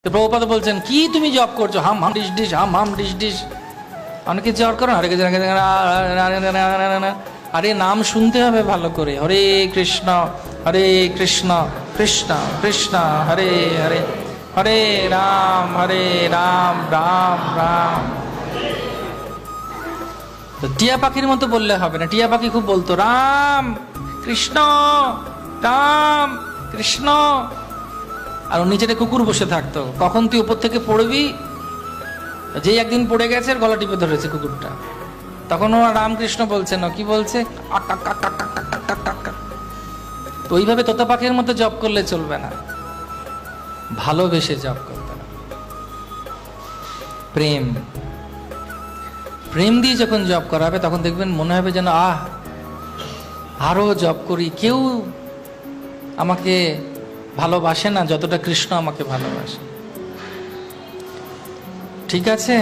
তো প্রভুপাদ বলছেন, কি তুমি জপ করছো? হাম হাম ডিস ডিস, হাম হাম ডিস ডিস। অনেকে জপ করো, আরে নাম শুনতে হবে ভালো করে। হরে কৃষ্ণ কৃষ্ণ কৃষ্ণ হরে হরে, হরে রাম রাম রাম। তো টিয়া পাখির মতো বললে হবে না। টিয়া পাখি খুব বলতো রাম কৃষ্ণ কৃষ্ণ, আর নিচেতে কুকুর বসে থাকতো। কখন তুই উপর থেকে পড়বি, যে একদিন পড়ে গেছে গলা টিপে ধরেছে কুকুরটা, তখন ও রামকৃষ্ণ বলছে না, কি বলছে, তো ওইভাবে তোতা পাখির মতো জপ করলে চলবে না, ভালোবেসে জপ করতে হবে। প্রেম প্রেম দিয়ে যখন জপ করা হবে তখন দেখবেন মনে হবে যেন আরো জপ করি। কেউ আমাকে ভালোবাসে না যতটা কৃষ্ণ আমাকে ভালোবাসে। ঠিক আছে।